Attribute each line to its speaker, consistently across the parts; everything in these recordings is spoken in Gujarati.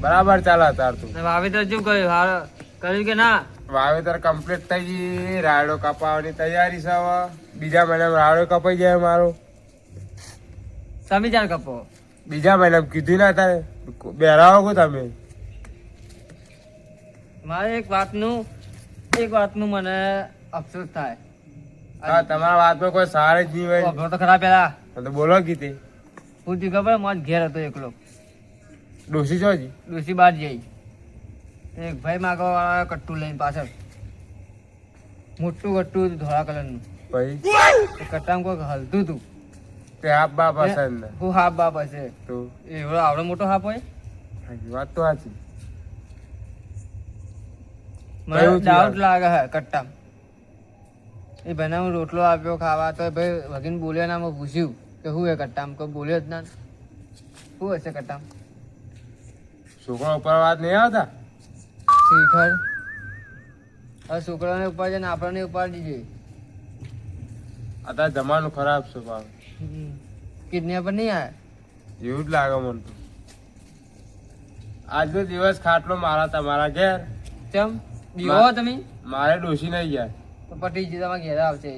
Speaker 1: બરાબર ચાલે તાર તું.
Speaker 2: વાવેતર શું કર્યું કર્યું કે ના?
Speaker 1: વાવેતર કમ્પ્લીટ થઈ ગઈ. રાયડો કપાવવાની તૈયારી છે હવે. બીજા મહિનામાં રાયડો કપાઈ જાય મારો.
Speaker 2: તમે ચાર કપો
Speaker 1: બીજા મહિનામાં કીધું ના તારે બેરાવો કો તમે.
Speaker 2: મારે એક વાતનું મને અફસોસ થાય.
Speaker 1: હા, તમારા વાતમાં કોઈ સાર જ નહીં હોય.
Speaker 2: ખબર તો ખરા પેલા
Speaker 1: તો બોલો કીધી.
Speaker 2: હું તી ખબર મારો ઘેર હતો એકલો.
Speaker 1: ડોસી જોજી
Speaker 2: ડોસી બાર જઈ એક ભાઈ માગવા વાળા કટ્ટુ લઈને પાછળ મોટું કટ્ટુ ધોળા કલરનું.
Speaker 1: ભાઈ
Speaker 2: કટ્ટામાં કોઈક હલતું હતું.
Speaker 1: તે હાપ બાપ પસંદ
Speaker 2: હું હાફ બાપ હશે
Speaker 1: તો
Speaker 2: એવડો આવડો મોટો હાફ હોય.
Speaker 1: વાત તો સાચી.
Speaker 2: મને
Speaker 1: કયું
Speaker 2: ડાઉટ
Speaker 1: થયું?
Speaker 2: લાગે હે કટ્ટા. એ ભાઈને હું રોટલો આપ્યો ખાવા તો એ ભાઈ વગીને બોલ્યો ના મેં પૂછ્યું કે શું એ કટ્ટામાં કોઈ બોલ્યો જ ના. શું હશે કટ્ટામાં?
Speaker 1: છોકરા ઉપર વાત નહીં આવતા.
Speaker 2: શિખર હવે છોકરાને ઉપર છે ને આપણને ઉપાડી દીધી.
Speaker 1: અત્યારે જમાનું ખરાબ છે ભાવ.
Speaker 2: કિડનેપર નહીં આવે
Speaker 1: એવું જ લાગે મને તો. આજનો દિવસ ખાટલો મારા તમારા ઘેર.
Speaker 2: ચમ બીવો તમે
Speaker 1: મારે ડોસી નહીં ગયા.
Speaker 2: તો પટી જી તમારા ઘેર આવશે.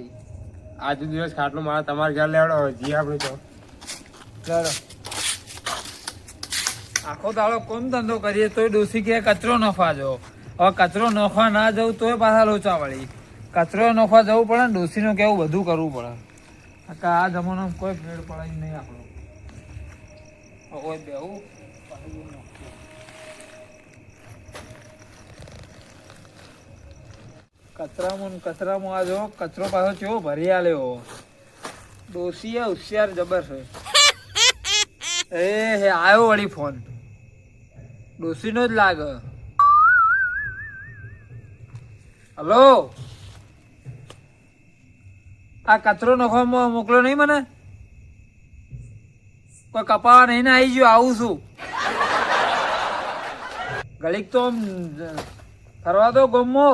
Speaker 1: આજનો દિવસ ખાટલો મારા તમારા ઘેર લેવડો જી આપણે તો.
Speaker 2: ચલો
Speaker 3: આખો દાડો કોમ ધંધો કરીએ તોય ડોસી કે કચરો નખવા જાઓ. હવે કચરો નખવા ના જવું તોય પાછા લોચા વળી. કચરો નખવા જવું પડે ને ડોસીનું કેવું બધું કરવું પડે. આ જમાનામાં કોઈ ફેર પડે જ નહીં આપણો. હવે બેહું કચરામાં આ જો કચરો પાછો કેવો ભરી આલ્યો. ડોસી હોશિયાર જબર છે. એ હે આવ્યો વળી ફોન. ડોસીનો જ લાગે. હલો, આ કચરો નખવામાં મોકલો નહીં મને. કોઈ કપાવા નહીં ને આવી ગયો આવું છું. ઘડીક તો આમ ફરવા દો ગમો.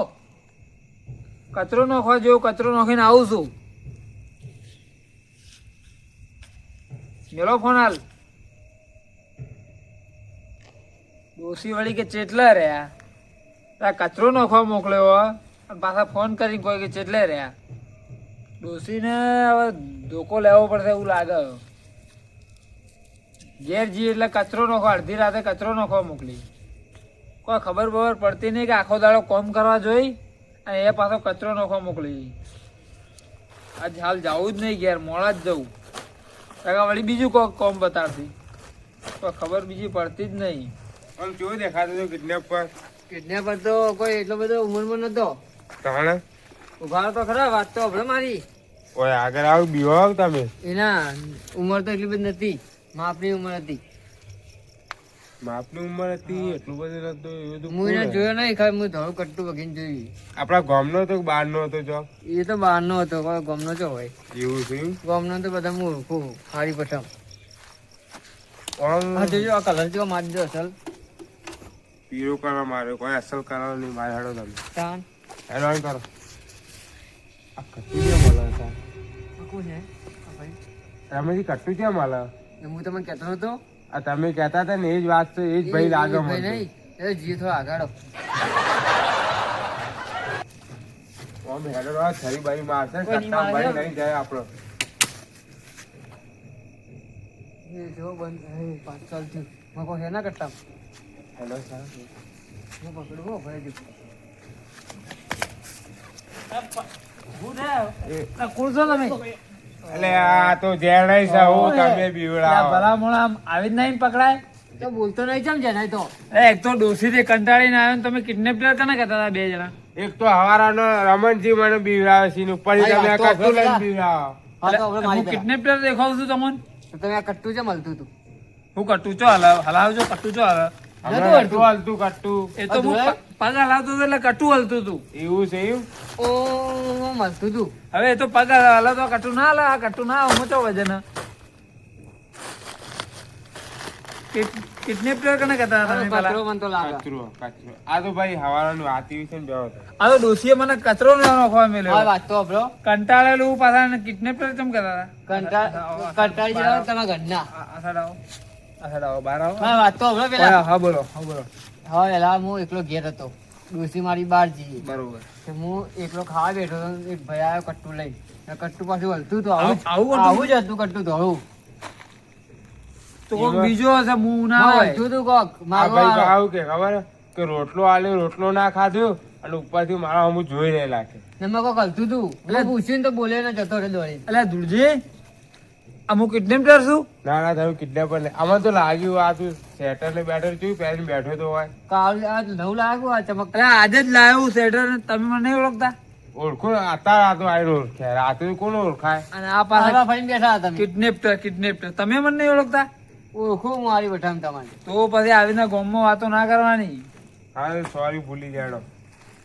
Speaker 3: કચરો નખવા જેવો કચરો નખીને આવું છું. મેલો ફોન હાલ. ડોસી વળી કે ચેટલા રહ્યા. આ કચરો નખવા મોકલ્યો અને પાછા ફોન કરીને કોઈ કે ચેટલે રહ્યા. ડોસીને હવે ધોકો લેવો પડશે એવું લાગે. ઘેર જી એટલે કચરો નખવા અડધી રાતે કચરો નખવા મોકલી. કોઈ ખબર બબર પડતી નહીં કે આખો દાડો કોમ કરવા જોઈ અને એ પાછો કચરો નખવા મોકલી. આજ હાલ જવું જ નહીં ઘેર, મોડા જ જવું. કાકા વળી બીજું કોઈ કોમ બતાડતી. કોઈ ખબર બીજી પડતી જ નહીં.
Speaker 1: પણ કેવું દેખાતું હતું કિડનેપ પર?
Speaker 2: કિડનેપર તો કોઈ એટલો બધો ઉંમરમાં નતો.
Speaker 1: તાણે
Speaker 2: ઉભા તો ખરા વાત તો આપણે મારી.
Speaker 1: ઓય આગળ આવ બીવો આવ તમે.
Speaker 2: એના ઉંમર તો એટલી બધી નથી. માપની ઉંમર હતી.
Speaker 1: માપની ઉંમર હતી એટલું બધું નતું. એવું તો
Speaker 2: હું એને જોયો નહીં ખાલી હું ધોળું કટ્ટું વગીને જોયું.
Speaker 1: આપણા ગામનો હતો કે બહારનો હતો જો?
Speaker 2: એ તો બહારનો હતો કોઈ ગમનો ચો હોય.
Speaker 1: એવું થયું.
Speaker 2: ગમનો તો બધા હું ઓળખું હારી પઠમ.
Speaker 1: આમ
Speaker 2: હા જોજો આ કલર જેવો મારી દો અસલ.
Speaker 1: પીળો કલર માર્યો, કોઈ અસલ કલર નહીં મારે. હેડો તમે
Speaker 2: તાન
Speaker 1: હેડો આમ કરો. આ કટ્ટુ કેમ મળે છે?
Speaker 2: આખું છે આ ભાઈ.
Speaker 1: તમે કટ્ટુ કેમ મળે?
Speaker 2: હું તમને કહેતો હતો
Speaker 1: આ તમે કહેતા હતા ને એ જ વાત તો એ જ ભાઈ લાગે
Speaker 2: ભાઈ
Speaker 1: મને.
Speaker 2: નહીં એ જી થોડો આગળ
Speaker 1: આમ હેડો આ છરી બારી મારશે
Speaker 2: કોઈ નહીં
Speaker 1: કટ્ટા
Speaker 2: મારે.
Speaker 1: બારી નહીં જાય આપણો.
Speaker 2: એ જો બંધ એ પાછળ થયું મકો છે ના કટ્ટા
Speaker 1: હેલો સર.
Speaker 2: હું પકડું હો ભાઈ જો
Speaker 3: કોણ છો તમે?
Speaker 1: એટલે આ તો જેલ નહીં છે હું તમે બીવડાવો.
Speaker 3: ભલા મોણા આવી જ નહીં પકડાય.
Speaker 2: તો બોલતો નહીં ચમ છે નહીં તો
Speaker 3: એક તો ડોસી થી કંટાળીને આવ્યો ને તમે કિડનેપ કને કરતા હતા બે જણા?
Speaker 1: એક તો હવારાનો રમણજી મને બીવડાવે છે ને ઉપરથી તમે આ
Speaker 2: હા, તો
Speaker 1: કટ્ટુ લઈને
Speaker 2: પેલા.
Speaker 1: બીવડાવો.
Speaker 2: હા તો આપણે મારી
Speaker 3: હું કિડનેપર દેખાવું છું તમને.
Speaker 2: તો તમે આ કટ્ટુ છે મળતું હતું
Speaker 3: હું કટ્ટુ ચો હલાવજો કટ્ટુ ચો હલાવ.
Speaker 1: હમણાં કટ્ટુ હાલતું કટ્ટુ.
Speaker 3: એ તો હું પગ હલાવતો હતો એટલે કટ્ટુ હલતું હતું.
Speaker 1: એવું છે એવું?
Speaker 2: ઓ મળતું હતું
Speaker 3: હવે એ તો પગ હલાવતો કટ્ટુ ના હલાવ. આ કટ્ટુ ના ઊંચો વજન. કિડનેપર કને કરતા હતા તમે પેલા?
Speaker 2: કચરો મને તો લાગે
Speaker 1: કચરો કચરો. આ તો ભાઈ હવારાનું હાથી છે ને બેહો તો.
Speaker 3: આ તો ડોસીએ મને કચરો નાખવા
Speaker 2: હા
Speaker 3: મેલ્યો.
Speaker 2: વાત તો આપણો
Speaker 3: કંટાળેલું પાછા કિડનેપર ચમ કરતા હતા.
Speaker 2: કંટાળી જેવા તમારા ઘરના
Speaker 3: આ સાઈડ આવો. હેડ આવો બહાર આવો
Speaker 2: મારી વાત તો હમણાં પેલા
Speaker 3: હા બોલો
Speaker 2: હા એલા હું એકલો ઘેર હતો ડોસી મારી બહાર જઈએ
Speaker 3: બરોબર
Speaker 2: તો હું એકલો ખાવા બેઠો હતો એક ભાઈ આવ્યો કટ્ટુ લઈ કટ્ટુ પાછું હલતું તો
Speaker 3: આવું
Speaker 2: આવું જ હતું કટ્ટુ તો આવું
Speaker 3: તો કોક બીજો હશે હું ના હોય
Speaker 2: હલતું હતું કોક
Speaker 1: આ
Speaker 2: મારવા
Speaker 1: ભાઈ
Speaker 2: આવ્યો.
Speaker 1: આવું કે ખબર કે રોટલો આલ્યો રોટલો ના ખાધો અને ઉપરથી મારા હમું જોઈ નહીં લાગે.
Speaker 2: ને મેં કોક હલતું હતું મેં પૂછ્યું ને તો બોલે ને જતો રે દોડી
Speaker 3: એટલે ધુરજી અમુક કિડનેપર છું
Speaker 1: ના ના થયું કિડનેપર નહીં. આમાં તો લાગ્યું આ તું સેટર ને બેટર જોયું પહેરીને બેઠો તો હોય.
Speaker 2: કાલ આ નવું લાગ્યું આ ચમક
Speaker 3: એટલે આજે જ લાવ્યું સેટર તમે મને નહીં ઓળખતા
Speaker 1: ઓળખો ને અત્યારે આ તો આવીને ઓળખ્યા રાતે કોણ ઓળખાય.
Speaker 3: અને આ પાસે
Speaker 2: પાછા ફરીને બેઠા હતા તમે
Speaker 3: કિડનેપર તમે મને નહીં ઓળખતા
Speaker 2: ઓળખું મારી બઠામ તમારી
Speaker 3: તો પછી આવીને ગામમાં વાતો ના કરવાની
Speaker 1: હા સોરી ભૂલી જાણો.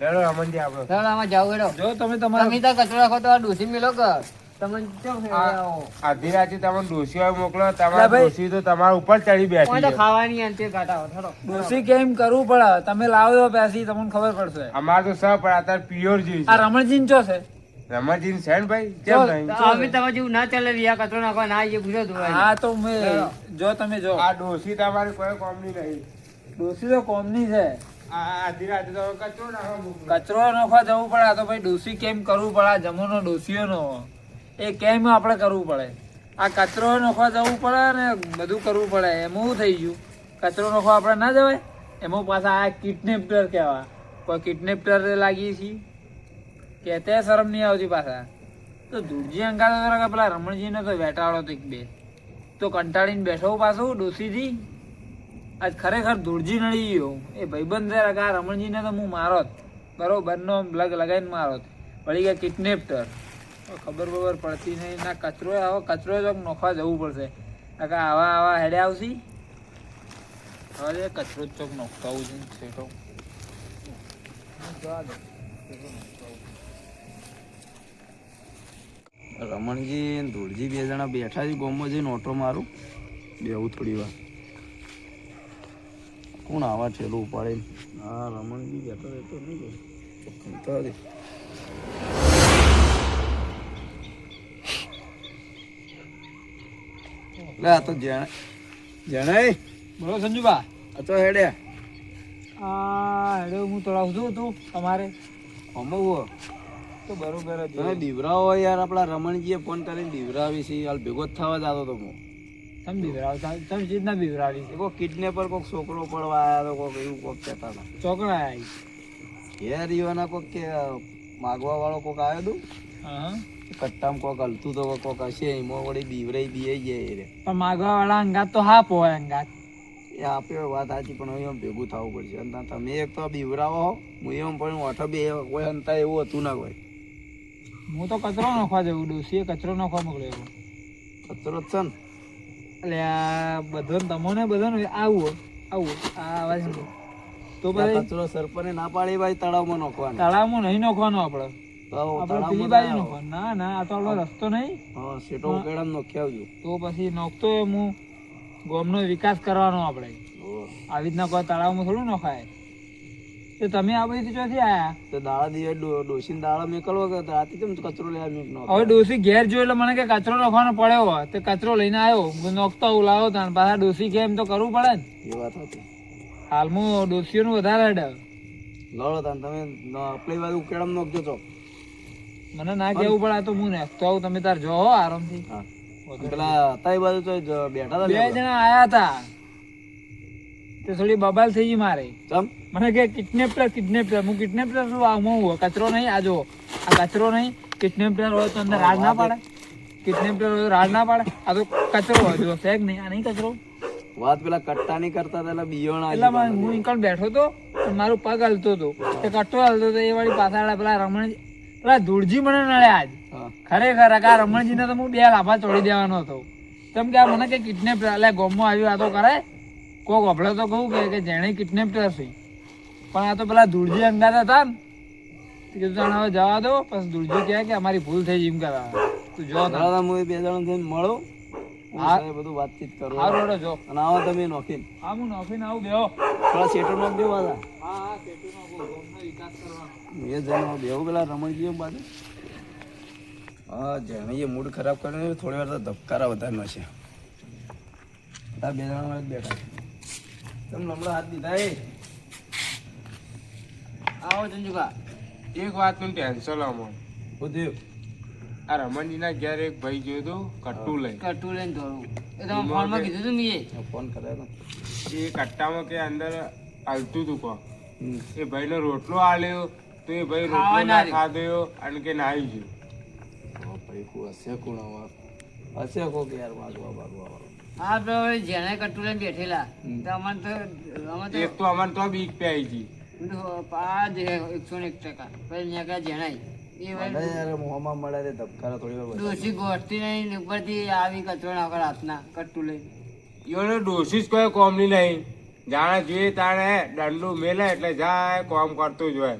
Speaker 1: ચાલો રમણજી આપડે
Speaker 2: ચાલો આમાં જાવ હેડો
Speaker 3: જો તમે
Speaker 2: તમે
Speaker 3: તમારા
Speaker 2: ત્યાં કચરો રાખો તો આ ડોસી મેલો કર તમે કેમ
Speaker 1: આધી રાતે તમે ડોસી હોય મોકલો
Speaker 3: લા
Speaker 1: તમારી
Speaker 3: ભાઈ.
Speaker 1: ડોસી તો તમારા ઉપર ચડી બેઠી
Speaker 2: કોઈ તો
Speaker 1: છે.
Speaker 2: ખાવાની અંતે કાઢાવો થોડો
Speaker 3: ડોસી કેમ કરવું પડે તમે લાવો તો પેસી તમને ખબર પડશે
Speaker 1: અમારે તો સહ પણ અત્યારે પ્યોર જેવી
Speaker 3: આ
Speaker 1: છે.
Speaker 3: રમણજી ચો છે
Speaker 1: રમણજી છે ને ભાઈ
Speaker 3: જો,
Speaker 1: કેમ નહીં?
Speaker 2: અમે તમારે જેવું ના ચાલે રિયા કચરો નાખવા ના આવીએ પૂછો તું
Speaker 3: હા તો મેં જો તમે જો
Speaker 1: આ ડોસી તમારી કોઈ કોમની નહીં.
Speaker 3: ડોસી તો કોમની છે
Speaker 1: આ આધી રાતે તો કચરો નાખવા મોકલો.
Speaker 3: કચરો નાખવા જવું પડે આ તો ભાઈ ડોસી કેમ કરવું પડે આ જમવાનો ડોસીઓનો એ કેમ આપણે કરવું પડે આ કચરો નાખવા જવું પડે ને બધું કરવું પડે એમાં શું થઈ ગયું કચરો નાખવા આપણે ના જવાય એમાં પાછા આ કિડનેપર કહેવા કોઈ કિડનેપર લાગીએ છીએ કે તે શરમ નહીં આવતી પાછા તો ધૂળજી અંગાતો તો પેલા રમણજીને તો વેટાળો તો એક બે તો કંટાળીને બેઠો પાછું ડોસીથી આજ ખરેખર ધૂળજી નડી ગયો એ ભાઈબંધ છે રકા રમણજીને તો હું મારોત બરોબર નો લગાઈને મારોત વળી ગયા કિડનેપર ખબર બબર પડતી નહીં ના કચરો આવો કચરો જો નોખવા જવું પડશે કાકા આવા હેડે આવશી હવે કચરો જ ચોક નોખતા આવું છે છેટો
Speaker 4: રમણજી ને ધૂળજી બે જણા બેઠા છે ગોમમાં જઈને ઓટો મારું બેવું થોડી વાર કોણ આવા ઠેલું ઉપાડે હા રમણજી બેઠો રહેતો નહીં તો લે આ તો જણાય
Speaker 3: બોલો સંજુબા
Speaker 4: આ તો હેડે
Speaker 3: હેડે હું તોડાવું છું તું તમારે
Speaker 4: અમુક
Speaker 3: તો બરોબર જ
Speaker 4: તમે બીવરાવો યાર આપણા રમણજીએ ફોન કરીને બીવરાવી છે હાલ ભેગો જ થવા જતો તો હું
Speaker 3: તમે બીવરાવતા તમે ચીજના બીવરાવી
Speaker 4: કોઈક કિડનેપર કોઈક છોકરો પડવા આવ્યા તો કોઈક એવું કોઈક કહેતા હતા
Speaker 3: ચોકડા આવી
Speaker 4: ઘેર ઈવાના કોઈક કે માગવા વાળો કોઈક આવ્યો હતું
Speaker 3: હા
Speaker 4: કટ્ટામાં કોઈક હલતું તો કોઈક હશે એમાં વળી બીવરાઈ બી જાય રે
Speaker 3: પણ માગવા વાળા અંગાત તો હા પોય અંગાત
Speaker 4: એ આપ્યો વાત સાચી પણ હવે એમ ભેગું થવું પડશે અને તમે એક તો બીવરાવો હો હું એમ પણ ઓઠો બે કોઈ અંતા એવું હતું ના કોઈ
Speaker 3: હું તો કચરો નાખવા જવું ડોસીએ કચરો નાખવા મોકલ્યો
Speaker 4: કચરો જ છે ને
Speaker 3: એટલે આ બધો તમોને બધાને આવું આ અવાજ સાંભળો. તો
Speaker 4: આ
Speaker 3: પછી
Speaker 4: કચરો સરપંચે ના પાડી ભાઈ તળાવમાં નાખવાનો
Speaker 3: તળાવમાં નહીં નાખવાનો આપણે
Speaker 4: તો
Speaker 3: આપણે પેલી
Speaker 4: તળાવમાં
Speaker 3: બાજુ
Speaker 4: ના
Speaker 3: નાખવાનો ના ના આ તો આપણો રસ્તો નહીં
Speaker 4: હા સેટો ઉકેડામાં નાખી આવજો
Speaker 3: તો પછી નાખતો એ હું ગામનો વિકાસ કરવાનો આપણે આવી રીતના કોઈ તળાવમાં થોડું નખાય તો તમે આ બધી ચોથી આયા
Speaker 4: તો દાડા દિવસ ડોસીને દાડા મેકલવો કે રાતે કેમ કચરો લેવા મેક નો
Speaker 3: હવે ડોસી ઘેર જોયો એટલે મને કે કચરો નાખવાનો પડ્યો હોય તે કચરો લઈને આવ્યો હું નોખતો હું લાવો તાન પાછા ડોસી કે એમ તો કરવું પડે ને
Speaker 4: એ વાત હતી
Speaker 3: હાલમાં ડોસીઓનું વધારે હેડે
Speaker 4: લડો તાન તમે આપણી બાજુ ઉકેડામાં નાખજો તો
Speaker 3: મને ના કેવું પડે આ તો હું નાખતો આવું તમે તાર જો હો આરામથી
Speaker 4: હા પેલા હતા એ બાજુ તો બેઠા હતા
Speaker 3: બે જણા આયા હતા તે થોડી બબાલ થઈ ગઈ મારે
Speaker 4: ચમ
Speaker 3: મને કે કિડનેપર હું કિડનેપર શું આમાં હું કચરો નહીં આ જો આ કચરો નહીં કિડનેપર હોય તો અંદર રાડ ના પાડે કિડનેપર હોય તો રાડ ના પાડે આ તો કચરો હોય જો છે કે નહીં આ નહીં કચરો
Speaker 4: વાત પેલા કટ્ટા નહીં કરતા હતા એટલે બિયોણા
Speaker 3: એટલે હું ઇન્કન બેઠો હતો અને મારું પગ હલતો હતો તે કટ્ટો હલતો હતો એ વાળી પાછળ પેલા રમણ પેલા ધૂળજી મને નડ્યા આજ
Speaker 4: હા
Speaker 3: ખરેખર આ રમણજીને તો હું બે લાફા તોડી દેવાનો હતો કેમ કે આ મને કે કિડનેપ એટલે ગોમમાં આવ્યું આ તો કરાય કોક અભળે તો કહું કે જેણે કિડનેપ છે પણ આ તો પેલા ધૂળજી અંગાત હતા ને કીધું તને હવે જવા દો પછી ધૂળજી કહે કે અમારી ભૂલ થઈ જીમ કરા તું જો
Speaker 4: દાદા હું બે જણા થઈને મળો
Speaker 3: હા.
Speaker 4: બધું વાતચીત કરો
Speaker 3: સારું હેડો જો
Speaker 4: અને આવો તમે નોખીને
Speaker 3: હા હું નોફીને આવું બેહો
Speaker 4: થોડા સેટો નાખ દેવા હતા
Speaker 3: હા હા પેટુનો ગોમનો વિકાસ કરવાનો
Speaker 4: એ જઈને બેહું પેલા રમણજી બાજુ હા જેણે એ મૂડ ખરાબ કર્યો થોડી વાર તો ધબકારા વધારનો છે આ બે જણા જ બેઠા તમે હમણાં હાથ દીધા એ
Speaker 2: આવો ચંદુકા.
Speaker 1: એક વાતનું ટેન્શન આમાં.
Speaker 4: શું થયું?
Speaker 1: આ રમણજીના ઘેર એક ભાઈ જોયો તો કટ્ટુ લઈ.
Speaker 2: કટુ લઈને દોડું. એ તમે ફોનમાં કીધું તું મેં.
Speaker 4: ફોન કર્યો ને
Speaker 1: એ કટ્ટામાં કે અંદર હાલતું હતું કો.
Speaker 4: હમ.
Speaker 1: એ ભાઈનો રોટલો આલ્યો તો એ ભાઈ
Speaker 2: ખાવા
Speaker 1: રોટલો
Speaker 2: ના
Speaker 1: ના ખાધો અને કે નાહી ગયો.
Speaker 4: ભાઈ કોઈ હશે કોણ હવે હશે કોક યાર વાગવા વાળો
Speaker 2: હા પેલો જેને કટુ લઈને બેઠેલા.
Speaker 4: હમ.
Speaker 2: તો અમારે તો
Speaker 1: એક તો અમારે તો બીક પે આવી ગઈ.
Speaker 2: આ જ 101%. પછી ત્યાં કાંઈ જણાય. એ
Speaker 4: અરે
Speaker 2: ભાઈ
Speaker 4: યાર મોંમાં મળે તે ધબકારા થોડી વાર વધારે.
Speaker 2: ડોસી ગોઠતી નહીં ને ઉપરથી આવી કચરો નાખો હાથના કટ્ટુ લઈને.
Speaker 1: એનો ડોસીસ કોઈ કોમની નહીં. જાણે જોઈએ તાણે દંડુ મેલે એટલે જાય કોમ કરતું જ હોય.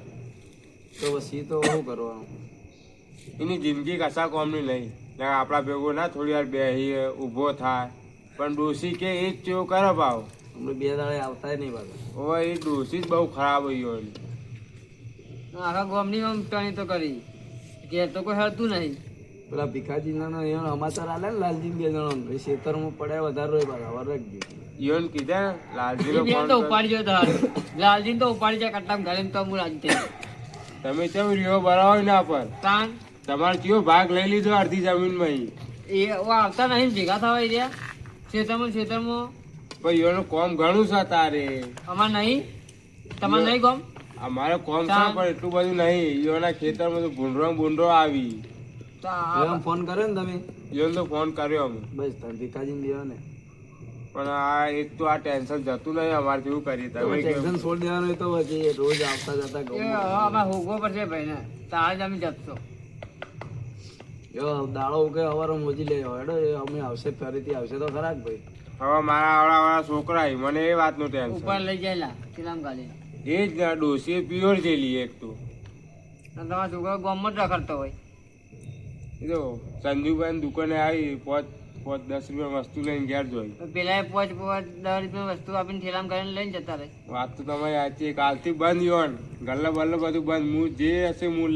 Speaker 4: તો પછી તો શું કરવાનું?
Speaker 1: એની જિંદગી કશા કોમની નહીં. એટલે આપણા ભેગો ના થોડી વાર બેસી ઊભો થાય પણ ડોસી કે એ જ ચેવું કરે ભાવ.
Speaker 4: હમણાં બે દાડે આવતા નહીં પાછા.
Speaker 1: હવે એ ડોસી જ બહુ ખરાબ હોય.
Speaker 2: આખા ગામની આમ ટણી તો કરી ઘેર તો કોઈ હળતું નહીં.
Speaker 4: પેલા ભીખાજીના એનો સમાચાર આલે ને લાલજી બે જણા એ ખેતરમાં પડ્યા વધારે રહ્યો પાછા હવે રાખજો.
Speaker 1: ઈવન કીધા લાલજીનો
Speaker 2: એ બેન
Speaker 1: ફોન
Speaker 2: તો
Speaker 1: કર.
Speaker 2: ઉપાડી ગયો તો લાલજીને તો ઉપાડી જાય કટ્ટામ ઘરે તો હું રાજી થઈ.
Speaker 1: તમે કેમ રીઓ ભરાવો ના પર
Speaker 2: તાન
Speaker 1: તમારે કયો ભાગ લઈ લીધો અડધી જમીનમાં.
Speaker 2: એ આવતા નહીં ભેગા થવા રહ્યા ખેતરમાં
Speaker 1: પણ એનું કોમ ઘણું છે તારે.
Speaker 2: અમાર નહીં તમારે નહીં ગમ.
Speaker 1: અમારે કોમ છે પણ એટલું બધું નહીં. એના ખેતરમાં તો ભૂંડરો આવી.
Speaker 2: તો આ
Speaker 4: એમ ફોન કર્યો ને તમે?
Speaker 1: એને તો ફોન કર્યો અમે
Speaker 4: બસ તમે ભીખાજીને દેવા ને
Speaker 1: પણ આ એક તો આ ટેન્શન જતું નહીં અમારે એવું કરીએ. તમે
Speaker 4: ટેન્શન છોડી દેવાનું હોય તો પછી રોજ આવતા જતા
Speaker 2: એ
Speaker 4: ગમો
Speaker 2: અમે હોગવો પડશે ભાઈ ને તારે જ અમે જપશો.
Speaker 4: એવો દાડો કે હવારે મોજી લે હેડો એ અમે આવશે ફરીથી આવશે તો ખરા જ ભાઈ.
Speaker 1: હવે મારા આવડા છોકરા મને એ વાતનું ટેન્શન.
Speaker 2: ઉપર લઈ જાય ચીલામ ગાલી.
Speaker 1: એ જ ડોસી પ્યોર જેલી એક તો.
Speaker 2: તમારા છોકરો ગામમાં જ રખડતો હોય.
Speaker 1: એ તો સંજુભાઈ દુકાને આવી 5-10 રૂપિયા વસ્તુ લઈને ઘેર જોઈ.
Speaker 2: તો પેલા 5-10 રૂપિયા વસ્તુ આપીને ઠેલામ કરીને લઈને જતા રહે.
Speaker 1: વાત તો તમારી સાચી. કાલથી બંધ યોન ગલ્લા બલ્લા બધું બંધ. હું જે હશે હું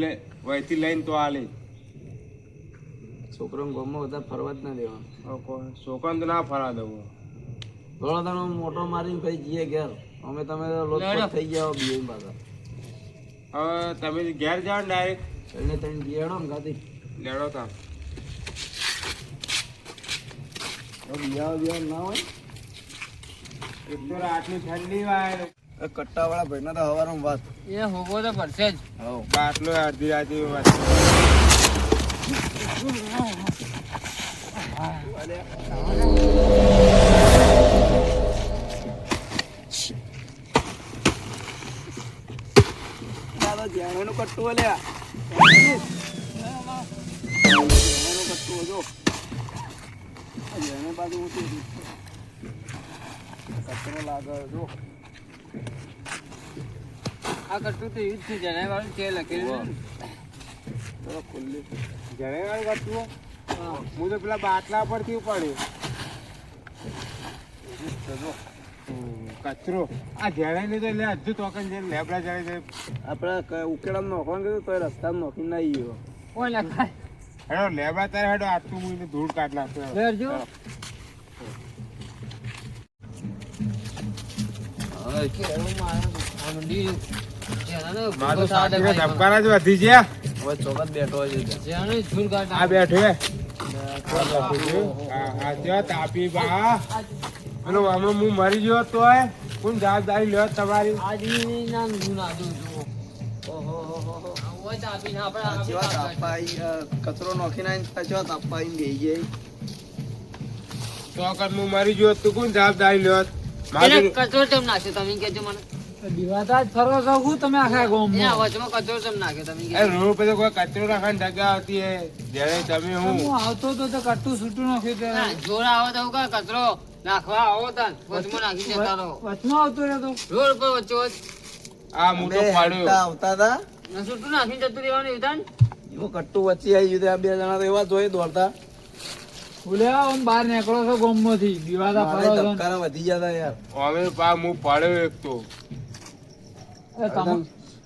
Speaker 1: વહીથી લઈને તો આલે.
Speaker 4: છોકરાને ગામમાં બધા ફરવા જ ના દેવાનું.
Speaker 1: છોકરાને તો ના ફરવા દઉં.
Speaker 4: થોડો દાડો મોટો મારીને પછી જઈએ ઘેર. અમે તમે લોટ થઈ ગયા બીએ પાછા.
Speaker 1: હવે તમે ઘેર જાઓ ને ડાયરેક્ટ
Speaker 4: એટલે તમે જઈએ હેડો ને ગાતી
Speaker 1: લેડો તા.
Speaker 4: બિયા ના હોય
Speaker 1: એક તો રાતની ઠંડી વાય
Speaker 4: કટ્ટા વાળા ભાઈ ના તો હવારમાં વાત
Speaker 2: એ હોગવો તો પડશે જ.
Speaker 1: બાટલો અડધી રાતે
Speaker 4: જેનું કટ્ટું લ્યા કટ્ટું જો જેને બાજુ કચરો લાગે જો
Speaker 2: આ કટું તો યુદ્ધ છે જણાય વાળું છે લખેલું.
Speaker 4: ચલો ખુલ્લી
Speaker 1: જણે વાળી કરતું હું તો પેલા બાટલા પરથી ઉપાડ્યું કચરો. આ જણે ને તો એટલે હજુ તોકન જઈને લેબડા જણે
Speaker 4: આપણે ઉકેડામાં નોખવાનું કીધું તો રસ્તામાં નોખીને ના ગયો.
Speaker 2: કોઈ લખાય
Speaker 1: હેડો લેબડા તારે હેડો આટલું હું ધૂળ કાઢ નાખતો.
Speaker 2: લેરજો.
Speaker 1: મારું સાથી ધબકારા જ વધી ગયા.
Speaker 4: હવે ચોકત બેઠો છે
Speaker 1: આ બેઠો આ જો તાપી બા પેલો અમે હું મરી ગયો તોય કોણ જવાબદારી લ્યો તમારી?
Speaker 4: કચરો નોખીને તાપા બેસી જાય.
Speaker 1: ચોકટ હું મરી ગયો તું કોણ જવાબદારી લ્યો?
Speaker 2: કચરો ચમ નાખ્યો તમે કેજો મને.
Speaker 3: દિવાતા જ ફરવા જાવ છું તમે આખા ગામમાં.
Speaker 2: એના વચમાં કચરો ચમ નાખ્યો તમે
Speaker 1: એ
Speaker 2: કહેજો.
Speaker 1: રોડ પર કોઈ કચરો રાખવાની જગ્યા આવતી હે જ્યારે તમે હું
Speaker 3: હું આવતો તો કટ્ટું છૂટું નાખ્યું તે
Speaker 2: ના, જોર આવો તો હું કહું, કચરો નાખવા આવો તાન વચમાં નાખી જતા રહો.
Speaker 3: વચમાં આવતો રહ્યો તો
Speaker 2: રોડ પર વચ્ચો
Speaker 1: આ હું તો પાડ્યો.
Speaker 4: આવતા હતા
Speaker 2: છૂટું નાખીને જતું રહેવાનું એવું તાન.
Speaker 4: એવું કટ્ટું વચ્ચે આવી ગયું. આ બે જણા તો એવા જોઈ દોડતા
Speaker 3: ભૂલ્યા આમ બહાર નીકળો છો ગામમાંથી દિવાતા
Speaker 4: મારે
Speaker 3: ફરવા જાવ.
Speaker 4: ધબકારા વધી જતા યાર.
Speaker 1: અમે પા હું પાડ્યો એક તો
Speaker 3: એ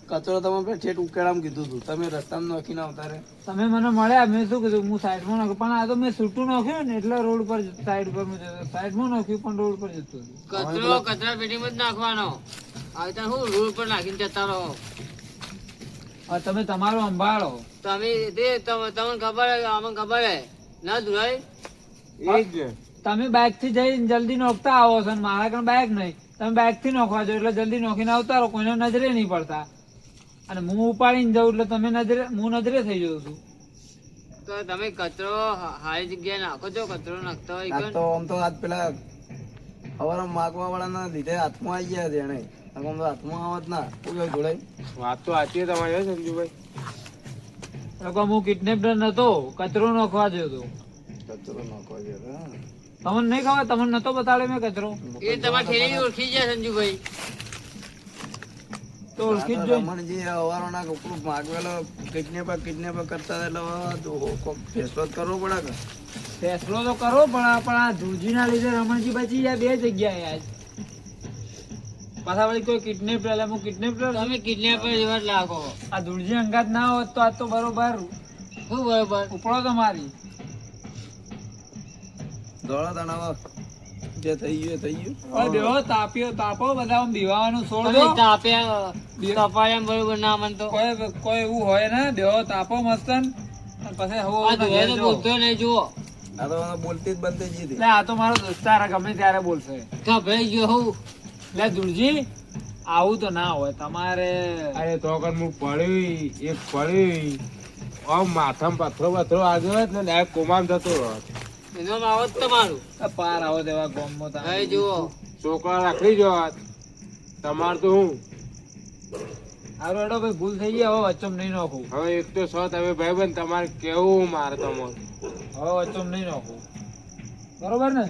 Speaker 4: કચરો તમે પેલા ઠેઠ ઉકેડામાં કીધું હતું, તમે રસ્તામાં નાખીને આવતા રે.
Speaker 3: તમે મને મળ્યા, મેં શું કીધું હું સાઈડમાં નાખ્યું, પણ આ તો મેં છૂટું નાખ્યું ને એટલે રોડ પર સાઈડ પર સાઈડમાં નાખ્યું પણ રોડ પર જતું હતું.
Speaker 2: કચરો કચરા પેટીમાં જ નાખવાનો. હવે તો હું રોડ પર નાખીને જતા રહો.
Speaker 3: હવે તમે તમારું સંભાળો.
Speaker 2: તમને ખબર હે, અમને ખબર હે ના ધુરાય.
Speaker 1: એ જ
Speaker 3: તમે બાઇક થી જઈને જલ્દી નોખતા આવો છો ને મારા કણ બાઇક નહીં, તમે બાઇક થી નોખવા જો એટલે જલ્દી નોખીને આવતા રહો, કોઈને નજરે નહીં પડતા. અને હું ઉપાડીને જાઉં એટલે તમે નજરે, હું નજરે થઈ જાઉં છું.
Speaker 2: તો તમે કચરો હારી જગ્યાએ નાખો છો, કચરો નાખતા હોય
Speaker 4: આ તો આમ તો આજ પેલા સવારે માગવા વાળાના લીધે હાથમાં આવી ગયા છે એને. આમ તો હાથમાં આવત ના શું કેવું જોડાય?
Speaker 1: વાત તો સાચી છે તમારી હો સંજુભાઈ.
Speaker 3: લોકો હું કિડનેપર નતો, કચરો નાખવા ગયો હતો.
Speaker 4: કચરો નાખવા ગયા હતા.
Speaker 3: તમને નહીં ખબર, તમને નતો બતાડ્યો મેં કચરો?
Speaker 2: એ તમારી ઠેલી ઓળખી ગયા સંજુભાઈ.
Speaker 3: તો ઓળખી જ
Speaker 4: આ તો
Speaker 3: જોઈ.
Speaker 4: રમણજી અવારોના કોકડું માગવેલો કિડનેપર કરતા હતા એટલે કોક ફેસલો જ કરવો પડે કે.
Speaker 3: ફેસલો તો કરો પણ આ ધુરજીના લીધે રમણજી બચી ગયા બે જગ્યાએ આજ. પાછા વળી કોઈ કિડનેપર, એટલે હું કિડનેપર.
Speaker 2: તમે કિડનેપર જેવા જ લાગો.
Speaker 3: આ ધુરજી અંગાત ના હોત તો આજ તો બરોબર
Speaker 2: શું બરોબર?
Speaker 3: ઉપડો તો મારી.
Speaker 4: દોડો તણાવ જે થઈ ગયું એ થઈ ગયું.
Speaker 3: ઓય બેહો, તાપો બધા આમ બીવાનું છોડ
Speaker 2: તમે
Speaker 3: દો.
Speaker 2: તાપ્યા તપાડ્યા બરોબર ના મન તો.
Speaker 3: કોઈ એવું હોય ને, બેહો તાપો મસ્તન અને પછી
Speaker 2: આ
Speaker 3: હવે
Speaker 2: ધોયા તો બોલતો નહીં જુઓ.
Speaker 4: આ તો મને બોલતી જ બંધ થઈ ગઈ હતી.
Speaker 3: એટલે આ તો મારો દોસ્તાર ગમે ત્યારે બોલશે.
Speaker 2: ગભરાઈ ગયો હું.
Speaker 3: એટલે ધુરજી આવું તો ના હોય તમારે.
Speaker 1: અરે તો કર હું પડી એક પડી આમ માથામાં પથરો આવ્યો હોત ને ડાયરેક્ટ કોમામ જતો રહ્યો.
Speaker 2: એનો માવો જ તમારું.
Speaker 3: પાર આવો દેવા ગોમમાં તમે.
Speaker 2: હવે જુઓ.
Speaker 1: છોકરા રાખડી જો તમાર તો હું
Speaker 3: હારું હેડો ભાઈ, ભૂલ થઈ ગઈ, હવે વચ્ચમ નહીં નાખું.
Speaker 1: હવે એક તો છો તમે ભાઈબંધ, તમારે કેવું મારે તમારે.
Speaker 3: હવે વચ્ચમ નહીં નાખું, બરોબર ને?